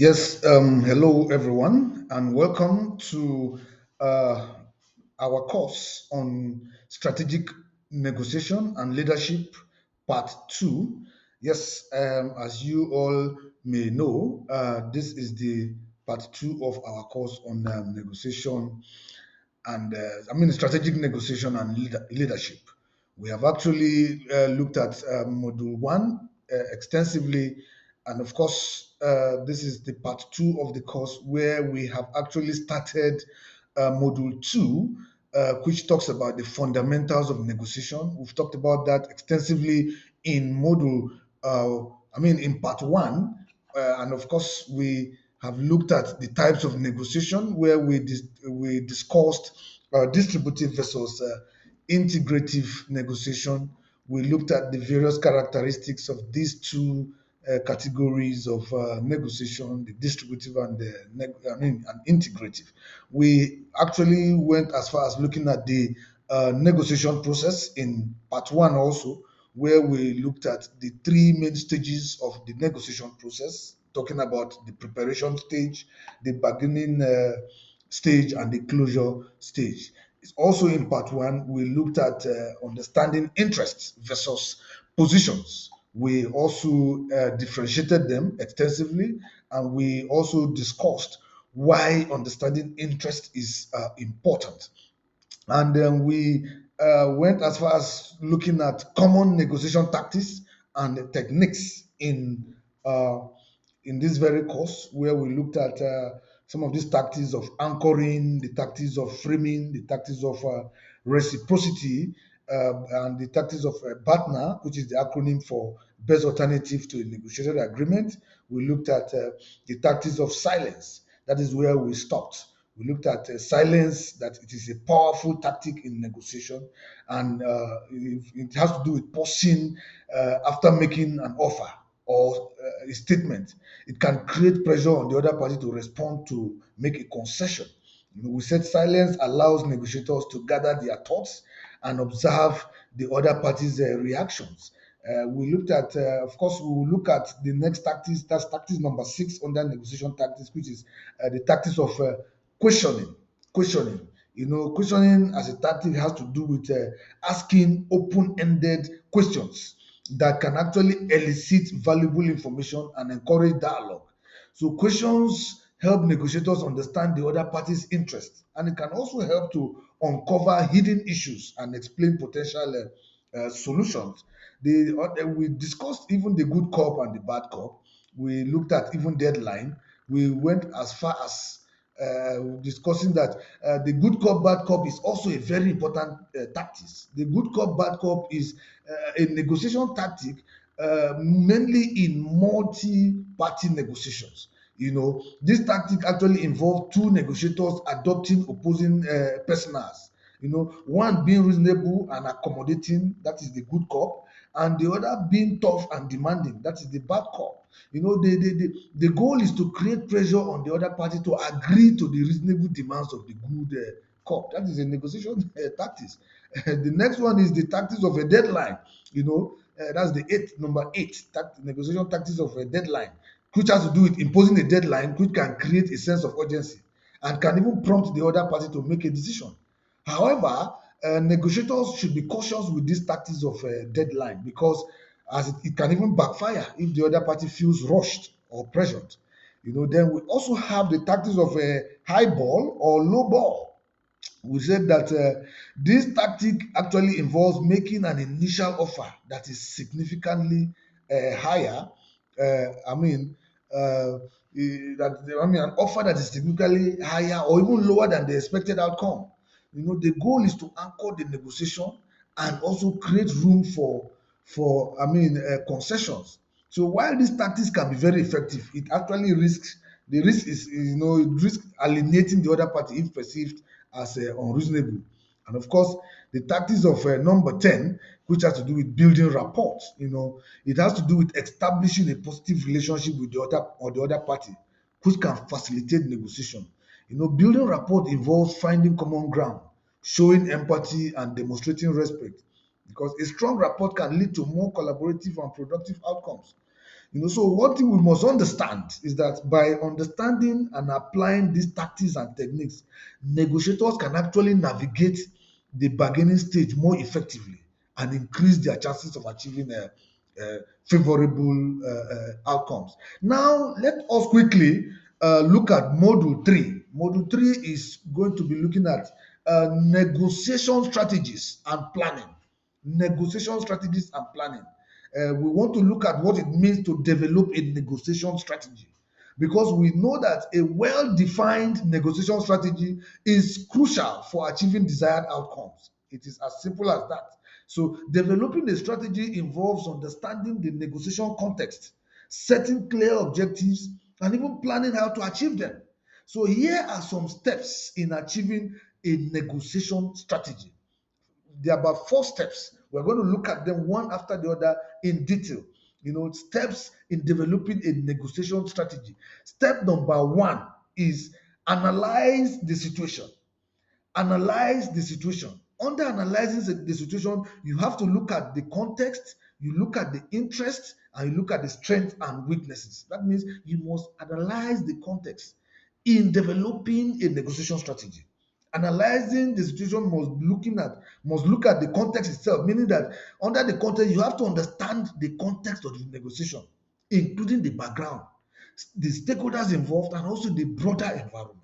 Yes, hello everyone, and welcome to uh, our course on strategic negotiation and leadership, part two. Yes, as you all may know, this is the part two of our course on negotiation and strategic negotiation and leadership. We have actually looked at module one extensively, and of course, this is the part two of the course where we have actually started module two, which talks about the fundamentals of negotiation. We've talked about that extensively in in part one, and of course, we have looked at the types of negotiation where we discussed distributive versus integrative negotiation. We looked at the various characteristics of these two categories of negotiation, the distributive and and integrative. We actually went as far as looking at the negotiation process in part one also, where we looked at the three main stages of the negotiation process, talking about the preparation stage, the bargaining stage, and the closure stage. It's also in part one, we looked at understanding interests versus positions. We also differentiated them extensively, and we also discussed why understanding interest is important. And then we went as far as looking at common negotiation tactics and techniques uh, in this very course, where we looked at some of these tactics of anchoring, the tactics of framing, the tactics of reciprocity, and the tactics of partner, which is the acronym for best alternative to a negotiated agreement. We looked at the tactics of silence. That is where we stopped. We looked at silence, that it is a powerful tactic in negotiation, and it has to do with pausing after making an offer or a statement. It can create pressure on the other party to respond to make a concession. We said silence allows negotiators to gather their thoughts and observe the other party's reactions. We looked at, of course, we will look at the next tactics. That's tactics number six under negotiation tactics, which is the tactics of questioning. Questioning. Questioning as a tactic has to do with asking open-ended questions that can actually elicit valuable information and encourage dialogue. So questions help negotiators understand the other party's interest, and it can also help to uncover hidden issues and explain potential solutions. We discussed even the good cop and the bad cop. We looked at even deadline. We went as far as discussing that the good cop, bad cop is also a very important tactics. The good cop, bad cop is a negotiation tactic mainly in multi-party negotiations. This tactic actually involves two negotiators adopting opposing personas. One being reasonable and accommodating, that is the good cop, and the other being tough and demanding, that is the bad cop. The goal is to create pressure on the other party to agree to the reasonable demands of the good cop. That is a negotiation tactics. The next one is the tactics of a deadline. That's the number eight, negotiation tactics of a deadline, which has to do with imposing a deadline, which can create a sense of urgency and can even prompt the other party to make a decision. However, negotiators should be cautious with these tactics of deadline, because as it can even backfire if the other party feels rushed or pressured. Then we also have the tactics of a high ball or low ball. We said that this tactic actually involves making an initial offer that is significantly higher. I mean, an offer that is significantly higher or even lower than the expected outcome. The goal is to anchor the negotiation and also create room for concessions. So while these tactics can be very effective, it actually risks the risk is it risks alienating the other party if perceived as unreasonable. And of course, the tactics of number 10, which has to do with building rapport. It has to do with establishing a positive relationship with the other party, which can facilitate negotiation. Building rapport involves finding common ground, showing empathy, and demonstrating respect, because a strong rapport can lead to more collaborative and productive outcomes. So what we must understand is that by understanding and applying these tactics and techniques, negotiators can actually navigate the bargaining stage more effectively and increase their chances of achieving favorable outcomes. Now, let us quickly look at Module 3. Module 3 is going to be looking at negotiation strategies and planning. Negotiation strategies and planning. We want to look at what it means to develop a negotiation strategy, because we know that a well-defined negotiation strategy is crucial for achieving desired outcomes. It is as simple as that. So, developing a strategy involves understanding the negotiation context, setting clear objectives, and even planning how to achieve them. So, here are some steps in achieving a negotiation strategy. There are about 4 steps. We're going to look at them one after the other in detail. Steps in developing a negotiation strategy. Step number 1 is analyze the situation. Analyze the situation. Under analyzing the situation, you have to look at the context, you look at the interest, and you look at the strengths and weaknesses. That means you must analyze the context in developing a negotiation strategy. Analyzing the situation must look at the context itself, meaning that under the context, you have to understand the context of the negotiation, including the background, the stakeholders involved, and also the broader environment.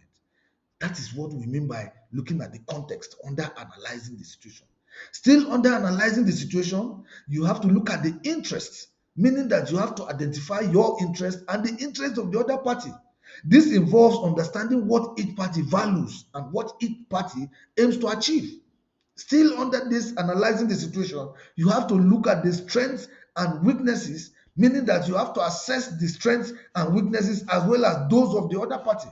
That is what we mean by looking at the context under analyzing the situation. Still, under analyzing the situation, you have to look at the interests, meaning that you have to identify your interest and the interest of the other party. This involves understanding what each party values and what each party aims to achieve. Still, under this analyzing the situation, you have to look at the strengths and weaknesses, meaning that you have to assess the strengths and weaknesses as well as those of the other party.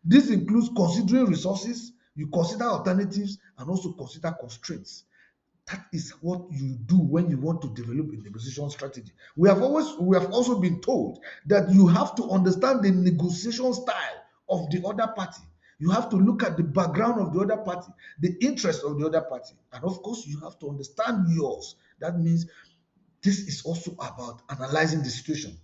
This includes considering resources, you consider alternatives, and also consider constraints. That is what you do when you want to develop a negotiation strategy. We have also been told that you have to understand the negotiation style of the other party. You have to look at the background of the other party, the interest of the other party, and of course, you have to understand yours. That means this is also about analyzing the situation.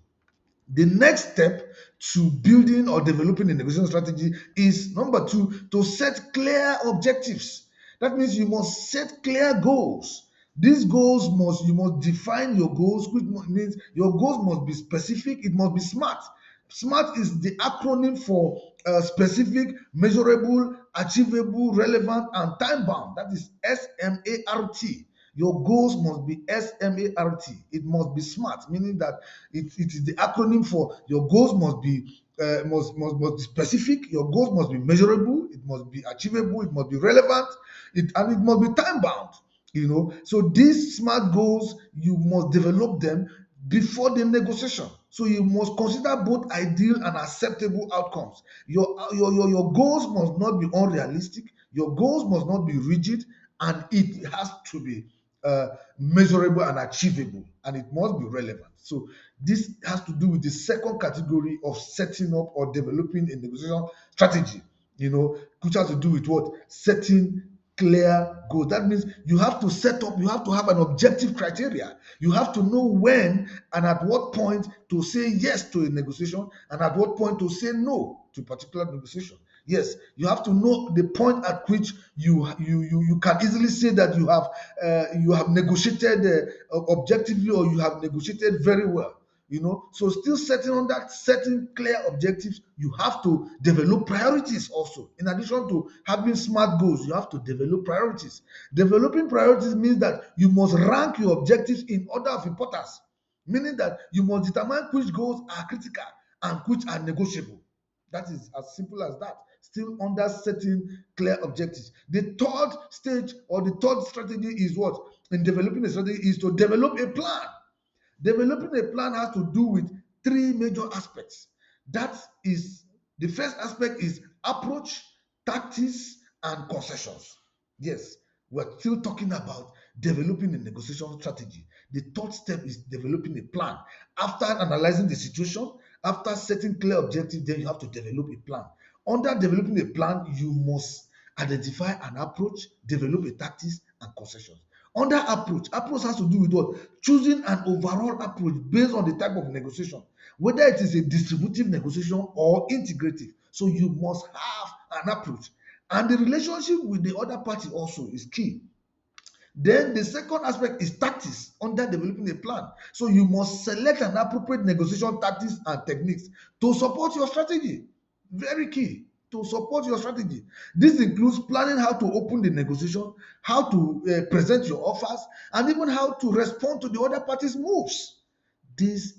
The next step to building or developing a negotiation strategy is number 2, to set clear objectives. That means you must set clear goals. These goals you must define your goals, which means your goals must be specific, it must be SMART. SMART is the acronym for specific, measurable, achievable, relevant, and time bound. That is SMART. Your goals must be SMART. It must be SMART, meaning that it is the acronym for your goals must be must be specific. Your goals must be measurable. It must be achievable. It must be relevant. And it must be time bound. So these SMART goals, you must develop them before the negotiation. So you must consider both ideal and acceptable outcomes. Your goals must not be unrealistic. Your goals must not be rigid, and it has to be measurable and achievable, and it must be relevant. So this has to do with the second category of setting up or developing a negotiation strategy, which has to do with what? Setting clear goals. That means you have to have an objective criteria. You have to know when and at what point to say yes to a negotiation and at what point to say no to a particular negotiation. Yes, you have to know the point at which you can easily say that you have negotiated objectively, or you have negotiated very well. So still setting clear objectives, you have to develop priorities also. In addition to having SMART goals, you have to develop priorities. Developing priorities means that you must rank your objectives in order of importance, meaning that you must determine which goals are critical and which are negotiable. That is as simple as that. Still under setting clear objectives. The third stage or the third strategy is what? In developing a strategy is to develop a plan. Developing a plan has to do with 3 major aspects. That is, the first aspect is approach, tactics, and concessions. Yes, we're still talking about developing a negotiation strategy. The third step is developing a plan. After analyzing the situation, after setting clear objectives, then you have to develop a plan. Under developing a plan, you must identify an approach, develop a tactics, and concessions. Under approach has to do with what? Choosing an overall approach based on the type of negotiation. whether it is a distributive negotiation or integrative. So you must have an approach. And the relationship with the other party also is key. Then the second aspect is tactics under developing a plan. So you must select an appropriate negotiation tactics and techniques to support your strategy. Very key to support your strategy. This includes planning how to open the negotiation, how to present your offers, and even how to respond to the other party's moves. This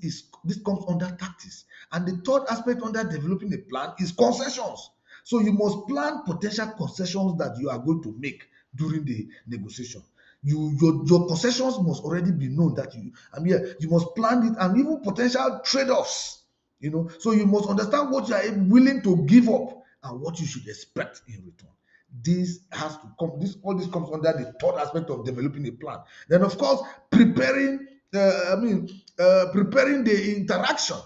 comes under tactics. And the third aspect under developing a plan is concessions. So you must plan potential concessions that you are going to make during the negotiation. Your concessions must already be known that you must plan it, and even potential trade-offs. So you must understand what you are willing to give up and what you should expect in return. This has to come. All this comes under the third aspect of developing a plan. Then, of course, preparing. Preparing the interaction.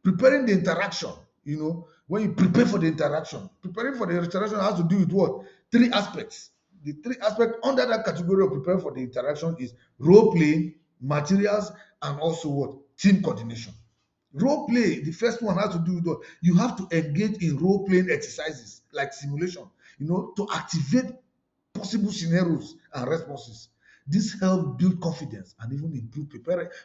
Preparing the interaction. When you prepare for the interaction, preparing for the interaction has to do with what? Three aspects. The three aspects under that category of preparing for the interaction is role playing, materials, and also what? Team coordination. Role play, the first one has to do with what? You have to engage in role playing exercises like simulation, to activate possible scenarios and responses. This helps build confidence and even improve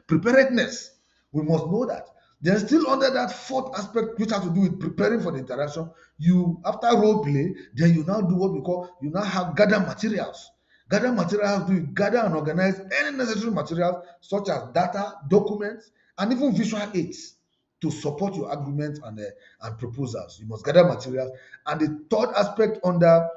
preparedness. We must know that. Then still under that fourth aspect, which has to do with preparing for the interaction, you after role play, then you now do what we call, you now have gather materials. Gather materials has to do with gather and organize any necessary materials such as data, documents, and even visual aids to support your arguments and proposals. You must gather materials. And the third aspect under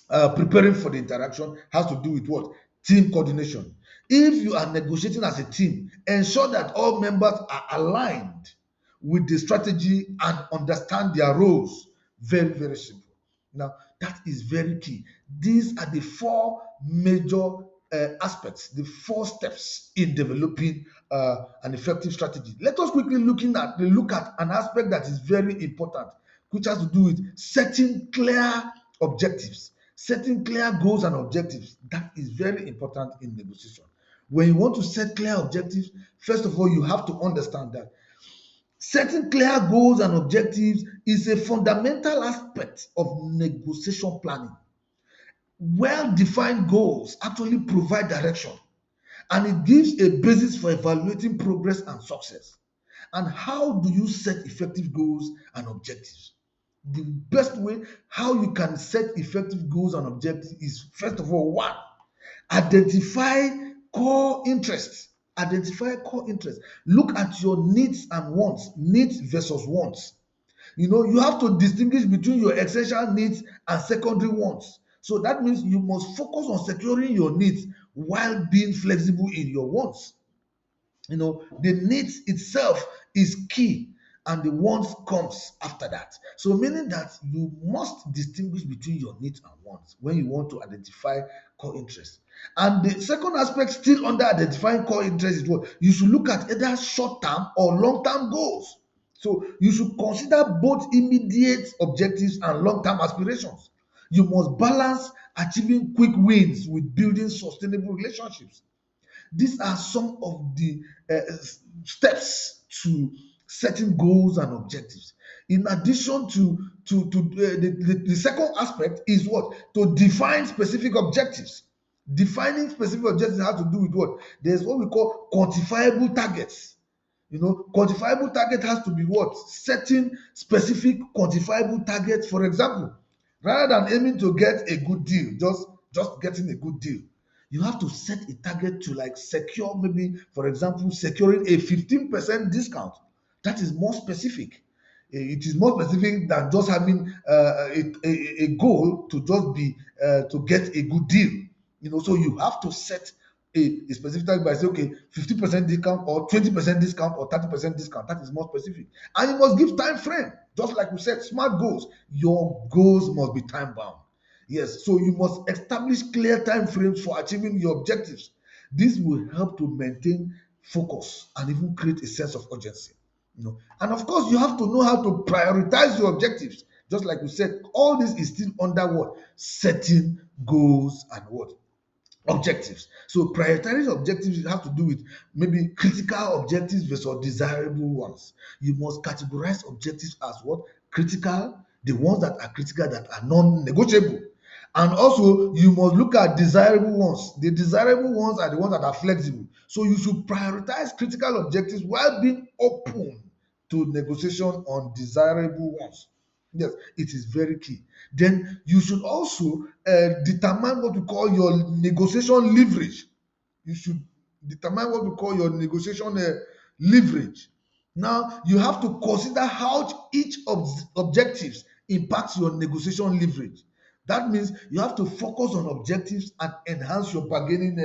preparing for the interaction has to do with what? Team coordination. If you are negotiating as a team, ensure that all members are aligned with the strategy and understand their roles. Very, very simple. Now, that is very key. These are the four major aspects, the four steps in developing an effective strategy. Let us quickly look at an aspect that is very important, which has to do with setting clear objectives. Setting clear goals and objectives, that is very important in negotiation. When you want to set clear objectives, first of all, you have to understand that setting clear goals and objectives is a fundamental aspect of negotiation planning. Well-defined goals actually provide direction, and it gives a basis for evaluating progress and success. And how do you set effective goals and objectives? The best way how you can set effective goals and objectives is, first of all, one, identify core interests. Identify core interests. Look at your needs and wants. Needs versus wants. You have to distinguish between your essential needs and secondary wants. So that means you must focus on securing your needs while being flexible in your wants. The needs itself is key, and the wants comes after that. So meaning that you must distinguish between your needs and wants when you want to identify core interests. And the second aspect still under identifying core interests is what? You should look at either short-term or long-term goals. So you should consider both immediate objectives and long-term aspirations. You must balance achieving quick wins with building sustainable relationships. These are some of the steps to setting goals and objectives. In addition the second aspect is what? To define specific objectives. Defining specific objectives has to do with what? There's what we call quantifiable targets. Quantifiable target has to be what? Setting specific quantifiable targets. For example, rather than aiming to get a good deal, just getting a good deal, you have to set a target to secure, maybe, for example, securing a 15% discount. That is more specific. It is more specific than just having a goal to just be to get a good deal. So you have to set a specific target by saying, okay, 50% discount or 20% discount or 30% discount. That is more specific. And you must give time frame. Just like we said, SMART goals. Your goals must be time bound. Yes, so you must establish clear time frames for achieving your objectives. This will help to maintain focus and even create a sense of urgency. And of course, you have to know how to prioritize your objectives. Just like we said, all this is still under what? Setting goals and what? objectives. So prioritizing objectives have to do with maybe critical objectives versus desirable ones. You must categorize objectives as what? Critical, the ones that are critical that are non-negotiable. And also you must look at desirable ones. The desirable ones are the ones that are flexible. So you should prioritize critical objectives while being open to negotiation on desirable ones. Yes, it is very key. Then you should also determine what we call your negotiation leverage. You should determine what we call your negotiation leverage. Now you have to consider how each of objectives impacts your negotiation leverage. That means you have to focus on objectives and enhance your bargaining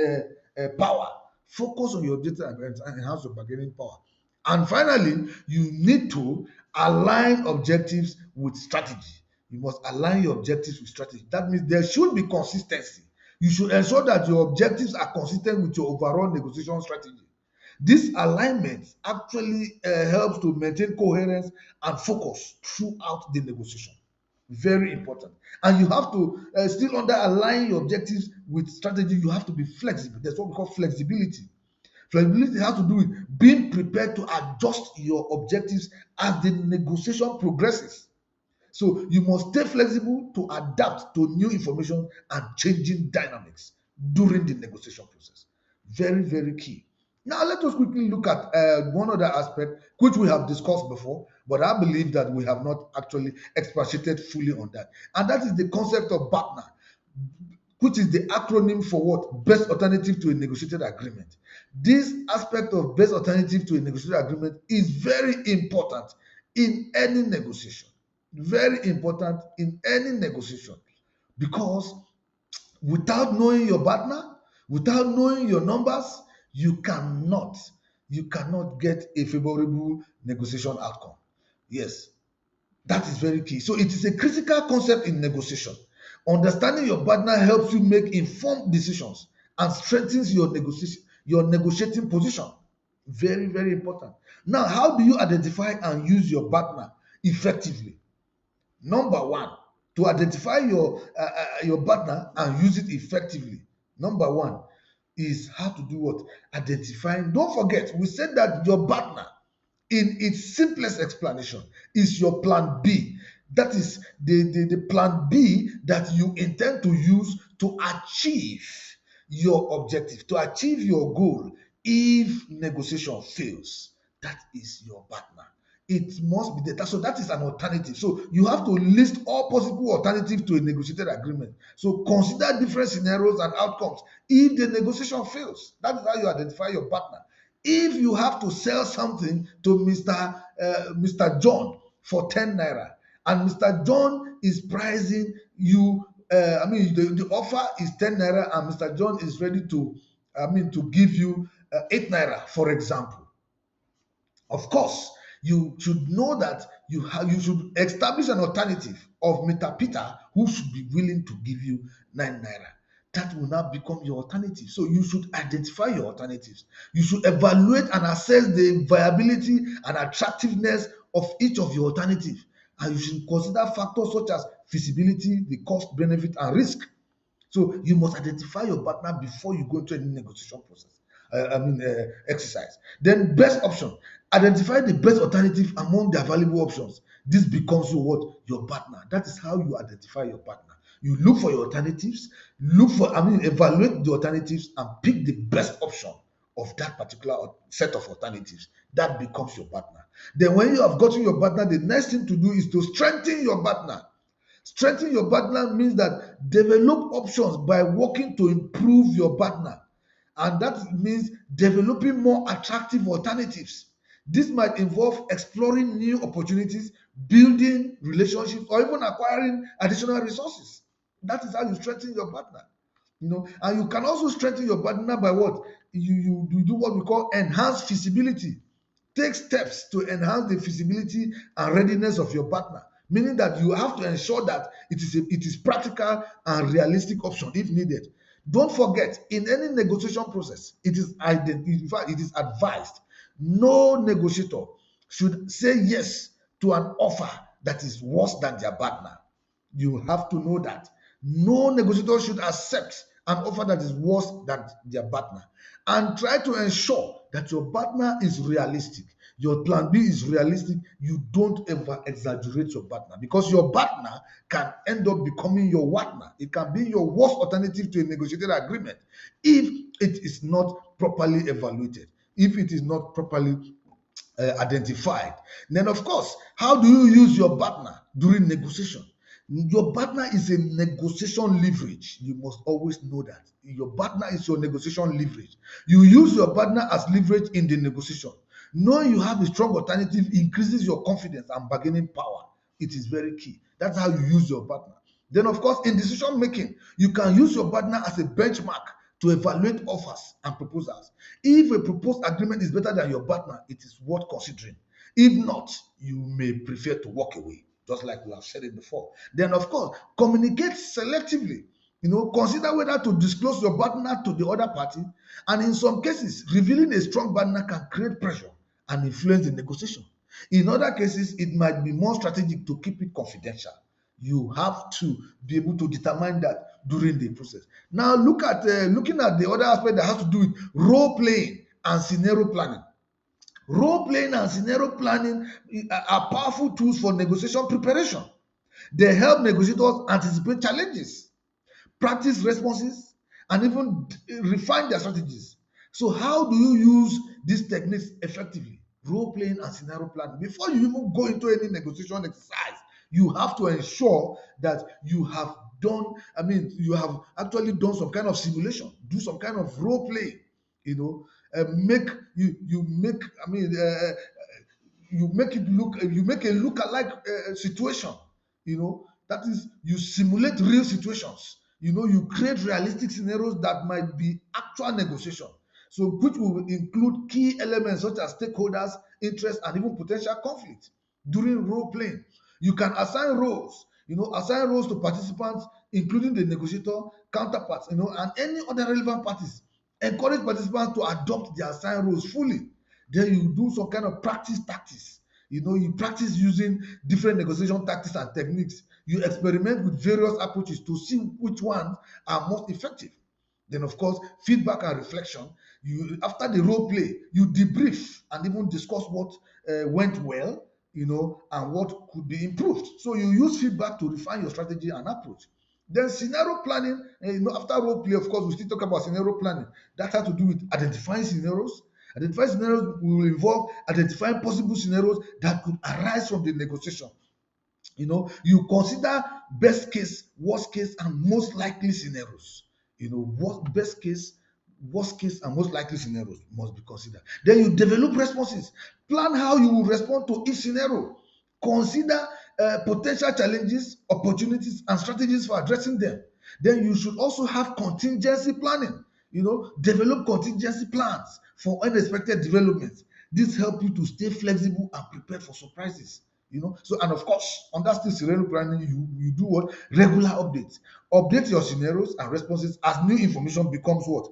power. Focus on your objectives and enhance your bargaining power. And finally, you need to align objectives with strategy. You must align your objectives with strategy. That means there should be consistency. You should ensure that your objectives are consistent with your overall negotiation strategy. This alignment actually helps to maintain coherence and focus throughout the negotiation. Very important. And you have to still under align your objectives with strategy. You have to be flexible. That's what we call flexibility. Flexibility has to do with being prepared to adjust your objectives as the negotiation progresses. So you must stay flexible to adapt to new information and changing dynamics during the negotiation process. Very, very key. Now let us quickly look at one other aspect which we have discussed before, but I believe that we have not actually expatiated fully on that. And that is the concept of partner, which is the acronym for what? Best alternative to a negotiated agreement. This aspect of best alternative to a negotiated agreement is very important in any negotiation. Very important in any negotiation, because without knowing your partner, without knowing your numbers, you cannot get a favorable negotiation outcome. Yes, that is very key. So it is a critical concept in negotiation. Understanding your partner helps you make informed decisions and strengthens your negotiating position. Very, very important. Now, how do you identify and use your partner effectively? Number one, to identify your partner and use it effectively. Number one is how to do what? Identifying. Don't forget, we said that your partner, in its simplest explanation, is your plan B. That is the plan B that you intend to use to achieve your objective, to achieve your goal if negotiation fails. That is your partner. It must be there. So that is an alternative. So you have to list all possible alternatives to a negotiated agreement. So consider different scenarios and outcomes if the negotiation fails. That is how you identify your partner. If you have to sell something to Mr. John for 10 naira, and Mr. John is pricing you, the offer is 10 naira, and Mr. John is ready to give you 8 naira, for example. Of course, you should know that you should establish an alternative of Mr. Peter who should be willing to give you 9 naira. That will now become your alternative. So you should identify your alternatives. You should evaluate and assess the viability and attractiveness of each of your alternatives. And you should consider factors such as feasibility, the cost, benefit, and risk. So you must identify your partner before you go into any negotiation process. Exercise. Then best option. Identify the best alternative among the available options. This becomes what? Your partner. That is how you identify your partner. You look for your alternatives, evaluate the alternatives and pick the best option of that particular set of alternatives. That becomes your partner. Then when you have gotten your partner, the next thing to do is to strengthen your partner. Strengthen your partner means that develop options by working to improve your partner. And that means developing more attractive alternatives. This might involve exploring new opportunities, building relationships, or even acquiring additional resources. That is how you strengthen your partner. And you can also strengthen your partner by what? You do what we call enhanced feasibility. Take steps to enhance the feasibility and readiness of your partner, meaning that you have to ensure that it is practical and realistic option if needed. Don't forget, in any negotiation process, it is advised no negotiator should say yes to an offer that is worse than their partner. You have to know that no negotiator should accept an offer that is worse than their partner, and try to ensure that your partner is realistic. Your plan B is realistic. You don't ever exaggerate your partner, because your partner can end up becoming your partner. It can be your worst alternative to a negotiated agreement if it is not properly evaluated, if it is not properly identified. Then, of course, how do you use your partner during negotiation? Your partner is a negotiation leverage. You must always know that. Your partner is your negotiation leverage. You use your partner as leverage in the negotiation. Knowing you have a strong alternative increases your confidence and bargaining power. It is very key. That's how you use your partner. Then, of course, in decision making, you can use your partner as a benchmark to evaluate offers and proposals. If a proposed agreement is better than your partner, it is worth considering. If not, you may prefer to walk away, just like we have said it before. Then, of course, communicate selectively. Consider whether to disclose your partner to the other party, and in some cases, revealing a strong partner can create pressure and influence the negotiation. In other cases, it might be more strategic to keep it confidential. You have to be able to determine that during the process. Now, looking at the other aspect that has to do with role playing and scenario planning. Role playing and scenario planning are powerful tools for negotiation preparation. They help negotiators anticipate challenges, practice responses, and even refine their strategies. So, how do you use these techniques effectively? Role playing and scenario planning. Before you even go into any negotiation exercise, you have to ensure that you have actually done some kind of simulation, do some kind of role play, make you make, you make a look-alike situation. That is, you simulate real situations. You create realistic scenarios that might be actual negotiation, so which will include key elements such as stakeholders, interests, and even potential conflict. During role playing, you can assign roles to participants, including the negotiator, counterparts, and any other relevant parties. Encourage participants to adopt their assigned roles fully. Then you do some kind of practice tactics. You practice using different negotiation tactics and techniques. You experiment with various approaches to see which ones are most effective. Then, of course, feedback and reflection. After the role play, you debrief and even discuss what went well, and what could be improved. So you use feedback to refine your strategy and approach. Then scenario planning, after role play, of course, we still talk about scenario planning. That has to do with identifying scenarios. Identifying scenarios will involve identifying possible scenarios that could arise from the negotiation. You consider best case, worst case, and most likely scenarios. What best case, worst case, and most likely scenarios must be considered. Then you develop responses. Plan how you will respond to each scenario. Consider potential challenges, opportunities, and strategies for addressing them. Then you should also have contingency planning. Develop contingency plans for unexpected developments. This helps you to stay flexible and prepared for surprises. So, and of course, under still scenario planning, you do what? Regular updates. Update your scenarios and responses as new information becomes what?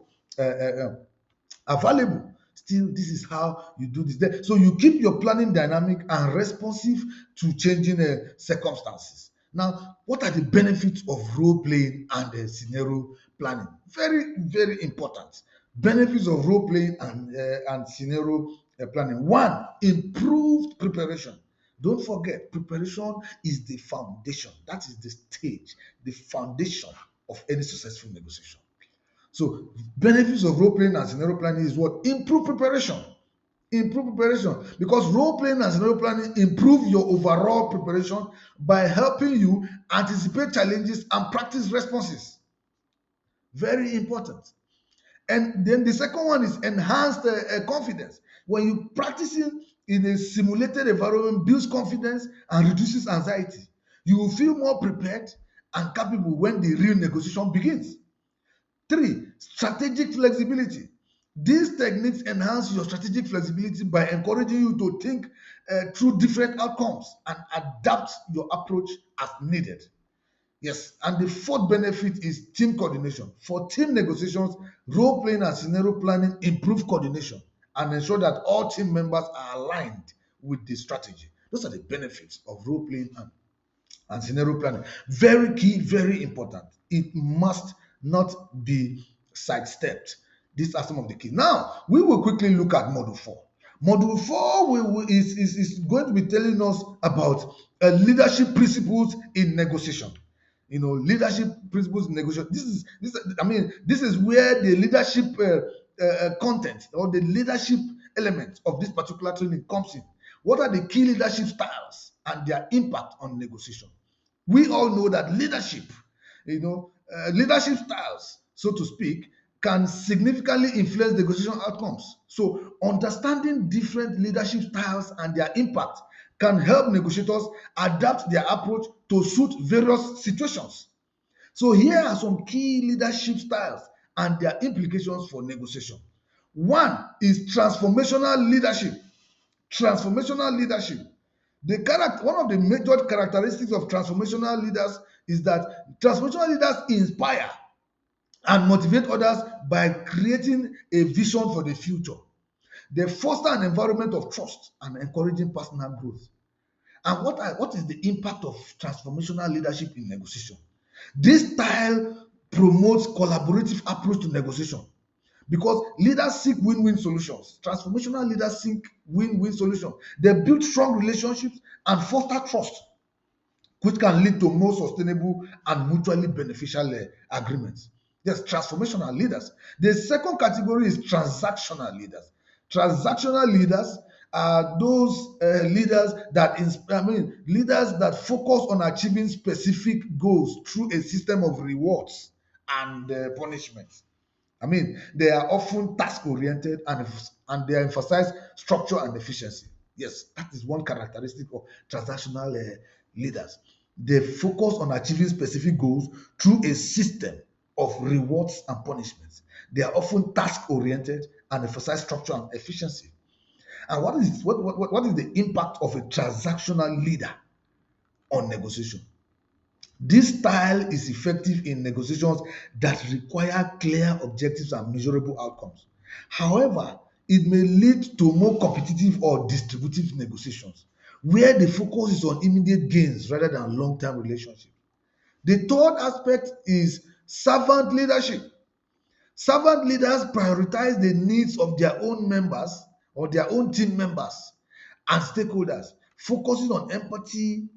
Available. Still, this is how you do this. So you keep your planning dynamic and responsive to changing circumstances. Now, what are the benefits of role playing and scenario planning? Very, very important. Benefits of role playing and scenario planning. One, improved preparation. Don't forget, preparation is the foundation. That is the stage, the foundation of any successful negotiation. So, benefits of role playing and scenario planning is what? Improve preparation. Improve preparation, because role playing and scenario planning improve your overall preparation by helping you anticipate challenges and practice responses. Very important. And then the second one is enhanced confidence. When you practicing in a simulated environment, builds confidence and reduces anxiety. You will feel more prepared and capable when the real negotiation begins. Three, strategic flexibility. These techniques enhance your strategic flexibility by encouraging you to think through different outcomes and adapt your approach as needed. Yes, and the fourth benefit is team coordination. For team negotiations, role playing and scenario planning improve coordination and ensure that all team members are aligned with the strategy. Those are the benefits of role playing and scenario planning. Very key, very important. It must not be sidestepped. These are some of the keys. Now, we will quickly look at Module 4. Module 4 is going to be telling us about leadership principles in negotiation. Leadership principles in negotiation. This is where the leadership content or the leadership element of this particular training comes in. What are the key leadership styles and their impact on negotiation? We all know that leadership styles, so to speak, can significantly influence negotiation outcomes. So, understanding different leadership styles and their impact can help negotiators adapt their approach to suit various situations. So, here are some key leadership styles and their implications for negotiation. One is transformational leadership. Transformational leadership. One of the major characteristics of transformational leaders is that transformational leaders inspire and motivate others by creating a vision for the future. They foster an environment of trust and encouraging personal growth. And what is the impact of transformational leadership in negotiation? This style promotes collaborative approach to negotiation because leaders seek win-win solutions. Transformational leaders seek win-win solutions. They build strong relationships and foster trust, which can lead to more sustainable and mutually beneficial agreements. Yes, transformational leaders. The second category is transactional leaders. Transactional leaders are those leaders that focus on achieving specific goals through a system of rewards and punishments. They are often task-oriented and they emphasize structure and efficiency. Yes, that is one characteristic of transactional leaders. They focus on achieving specific goals through a system of rewards and punishments. They are often task-oriented and emphasize structure and efficiency. And what is the impact of a transactional leader on negotiation? This style is effective in negotiations that require clear objectives and measurable outcomes. However, it may lead to more competitive or distributive negotiations, where the focus is on immediate gains rather than long-term relationships. The third aspect is servant leadership. Servant leaders prioritize the needs of their own members or their own team members and stakeholders, focusing on empathy,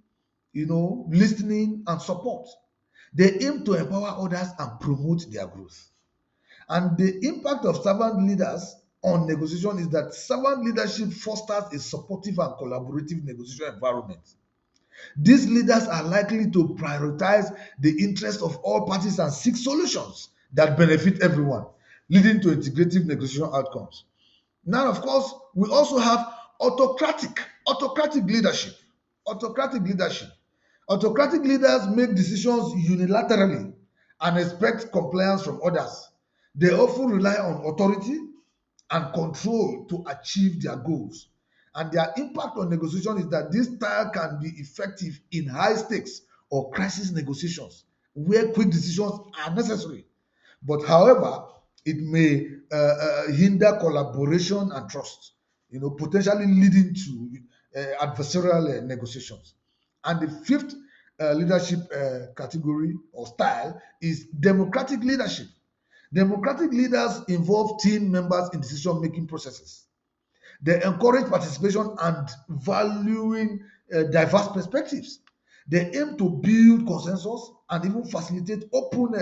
listening and support. They aim to empower others and promote their growth. And the impact of servant leaders on negotiation is that servant leadership fosters a supportive and collaborative negotiation environment. These leaders are likely to prioritize the interests of all parties and seek solutions that benefit everyone, leading to integrative negotiation outcomes. Now, of course, we also have autocratic leadership. Autocratic leadership. Autocratic leaders make decisions unilaterally and expect compliance from others. They often rely on authority and control to achieve their goals. And their impact on negotiation is that this style can be effective in high stakes or crisis negotiations where quick decisions are necessary. But however, it may hinder collaboration and trust, potentially leading to adversarial negotiations. And the fifth leadership category or style is democratic leadership. Democratic leaders involve team members in decision-making processes. They encourage participation and valuing diverse perspectives. They aim to build consensus and even facilitate open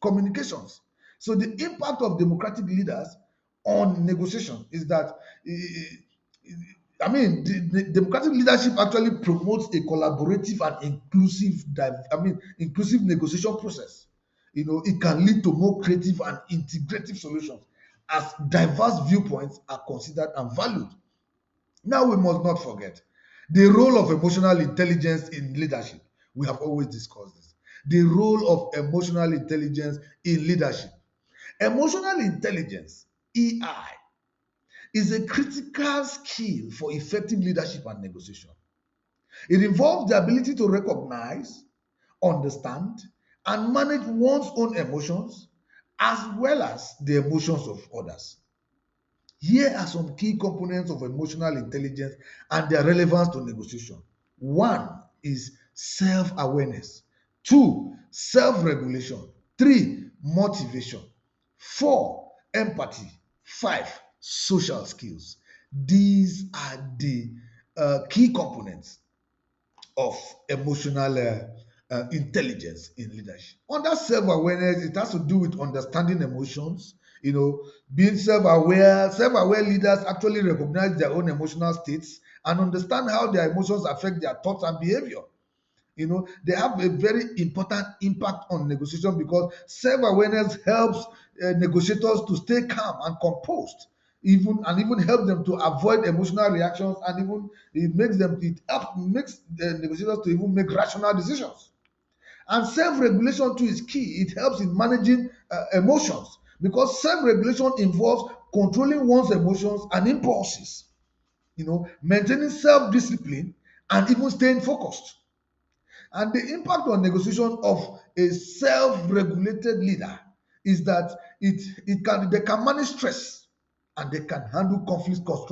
communications. So the impact of democratic leaders on negotiation is that the democratic leadership actually promotes a collaborative and inclusive negotiation process. It can lead to more creative and integrative solutions as diverse viewpoints are considered and valued. Now, we must not forget the role of emotional intelligence in leadership. We have always discussed this. The role of emotional intelligence in leadership. Emotional intelligence, EI, is a critical skill for effective leadership and negotiation. It involves the ability to recognize, understand, and manage one's own emotions as well as the emotions of others. Here are some key components of emotional intelligence and their relevance to negotiation. One is self-awareness. Two, self-regulation. Three, motivation. 4, empathy. 5, social skills. These are the key components of emotional intelligence in leadership. Under self-awareness, it has to do with understanding emotions. Being self-aware. Self-aware leaders actually recognize their own emotional states and understand how their emotions affect their thoughts and behavior. They have a very important impact on negotiation because self-awareness helps negotiators to stay calm and composed, even help them to avoid emotional reactions, and even it makes the negotiators to even make rational decisions. And self-regulation too is key. It helps in managing emotions because self-regulation involves controlling one's emotions and impulses, maintaining self-discipline, and even staying focused. And the impact on negotiation of a self-regulated leader is that they can manage stress and they can handle conflicts constructively.